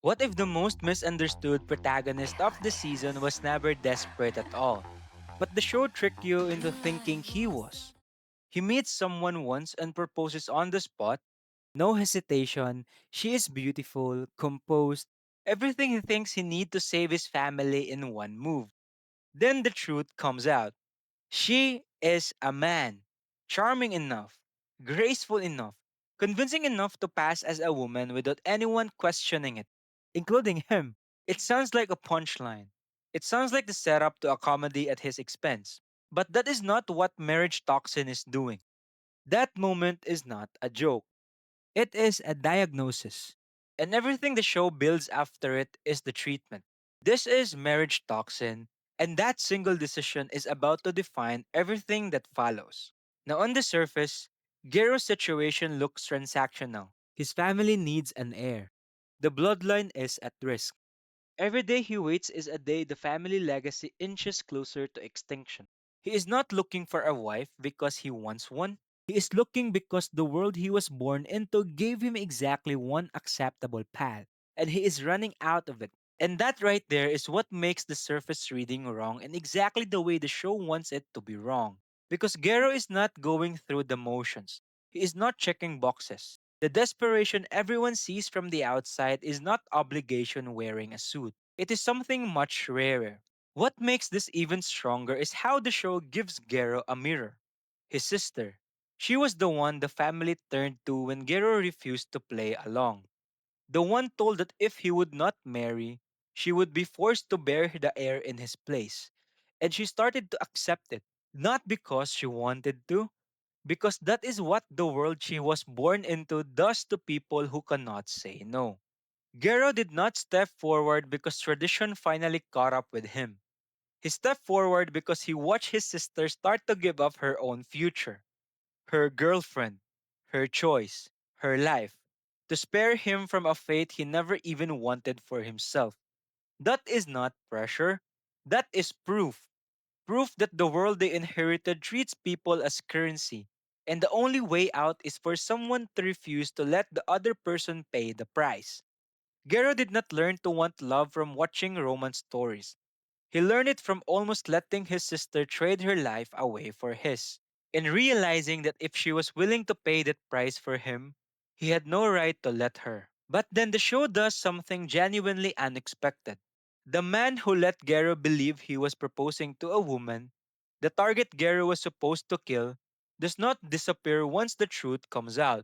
What if the most misunderstood protagonist of the season was never desperate at all? But the show tricked you into thinking he was. He meets someone once and proposes on the spot. No hesitation. She is beautiful, composed, everything he thinks he needs to save his family in one move. Then the truth comes out. She is a man. Charming enough, graceful enough, convincing enough to pass as a woman without anyone questioning it, including him. It sounds like a punchline. It sounds like the setup to a comedy at his expense. But that is not what Marriage Toxin is doing. That moment is not a joke. It is a diagnosis. And everything the show builds after it is the treatment. This is Marriage Toxin, and that single decision is about to define everything that follows. Now, on the surface, Gero's situation looks transactional. His family needs an heir. The bloodline is at risk. Every day he waits is a day the family legacy inches closer to extinction. He is not looking for a wife because he wants one. He is looking because the world he was born into gave him exactly one acceptable path, and he is running out of it. And that right there is what makes the surface reading wrong and exactly the way the show wants it to be wrong. Because Gero is not going through the motions. He is not checking boxes. The desperation everyone sees from the outside is not obligation wearing a suit. It is something much rarer. What makes this even stronger is how the show gives Gero a mirror. His sister. She was the one the family turned to when Gero refused to play along. The one told that if he would not marry, she would be forced to bear the heir in his place. And she started to accept it, not because she wanted to, because that is what the world she was born into does to people who cannot say no. Gero did not step forward because tradition finally caught up with him. He stepped forward because he watched his sister start to give up her own future, her girlfriend, her choice, her life, to spare him from a fate he never even wanted for himself. That is not pressure. That is proof. Proof that the world they inherited treats people as currency. And the only way out is for someone to refuse to let the other person pay the price. Gero did not learn to want love from watching romance stories. He learned it from almost letting his sister trade her life away for his, and realizing that if she was willing to pay that price for him, he had no right to let her. But then the show does something genuinely unexpected. The man who let Gero believe he was proposing to a woman, the target Gero was supposed to kill, does not disappear once the truth comes out.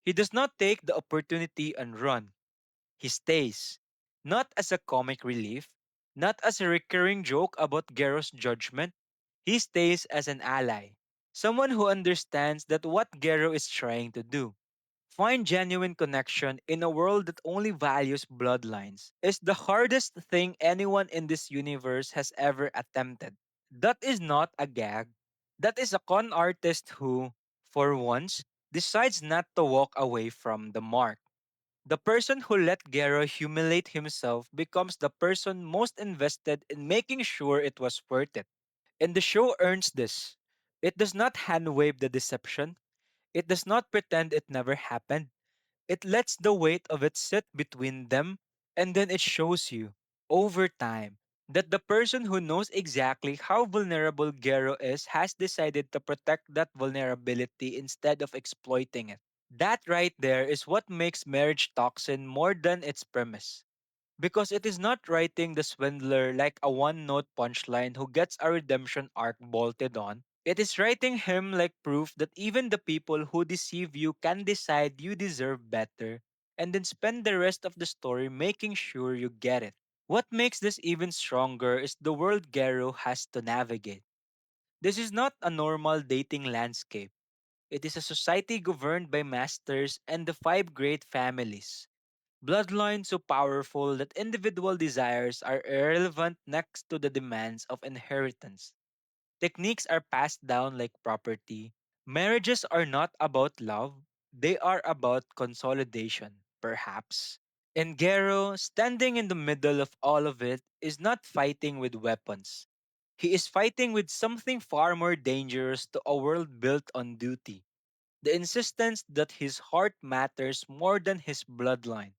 He does not take the opportunity and run. He stays, not as a comic relief, not as a recurring joke about Gero's judgment. He stays as an ally, someone who understands that what Gero is trying to do, find genuine connection in a world that only values bloodlines, is the hardest thing anyone in this universe has ever attempted. That is not a gag. That is a con artist who, for once, decides not to walk away from the mark. The person who let Gero humiliate himself becomes the person most invested in making sure it was worth it. And the show earns this. It does not hand wave the deception. It does not pretend it never happened. It lets the weight of it sit between them, and then it shows you, over time, that the person who knows exactly how vulnerable Gero is has decided to protect that vulnerability instead of exploiting it. That right there is what makes Marriage Toxin more than its premise. Because it is not writing the swindler like a one note punchline who gets a redemption arc bolted on. It is writing him like proof that even the people who deceive you can decide you deserve better and then spend the rest of the story making sure you get it. What makes this even stronger is the world Gero has to navigate. This is not a normal dating landscape. It is a society governed by masters and the five great families. Bloodlines so powerful that individual desires are irrelevant next to the demands of inheritance. Techniques are passed down like property. Marriages are not about love, they are about consolidation, perhaps. And Gero, standing in the middle of all of it, is not fighting with weapons. He is fighting with something far more dangerous to a world built on duty, the insistence that his heart matters more than his bloodline,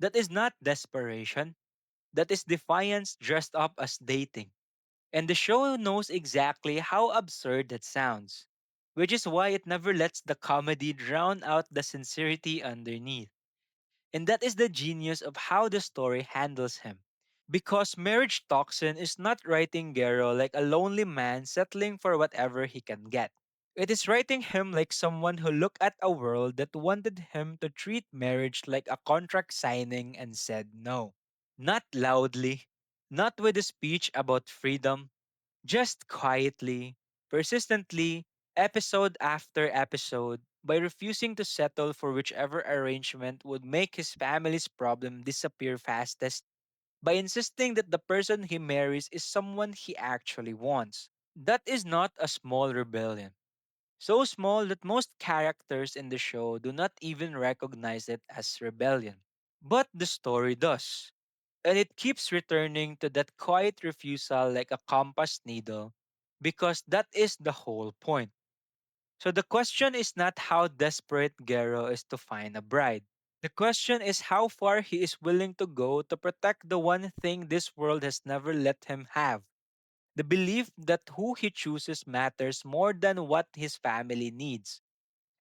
That is not desperation. That is defiance dressed up as dating. And the show knows exactly how absurd that sounds, which is why it never lets the comedy drown out the sincerity underneath. And that is the genius of how the story handles him. Because Marriage Toxin is not writing Gero like a lonely man settling for whatever he can get. It is writing him like someone who looked at a world that wanted him to treat marriage like a contract signing and said no. Not loudly, not with a speech about freedom, just quietly, persistently, episode after episode, by refusing to settle for whichever arrangement would make his family's problem disappear fastest, by insisting that the person he marries is someone he actually wants. That is not a small rebellion. So small that most characters in the show do not even recognize it as rebellion. But the story does. And it keeps returning to that quiet refusal like a compass needle because that is the whole point. So the question is not how desperate Gero is to find a bride. The question is how far he is willing to go to protect the one thing this world has never let him have. The belief that who he chooses matters more than what his family needs.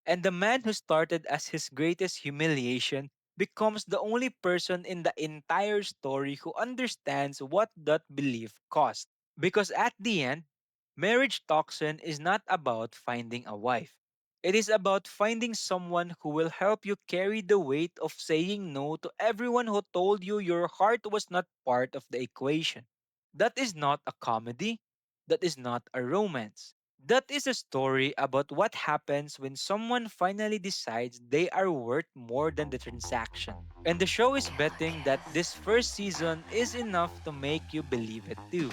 And the man who started as his greatest humiliation becomes the only person in the entire story who understands what that belief cost. Because at the end, marriage toxin is not about finding a wife. It is about finding someone who will help you carry the weight of saying no to everyone who told you your heart was not part of the equation. That is not a comedy. That is not a romance. That is a story about what happens when someone finally decides they are worth more than the transaction. And the show is betting that this first season is enough to make you believe it too.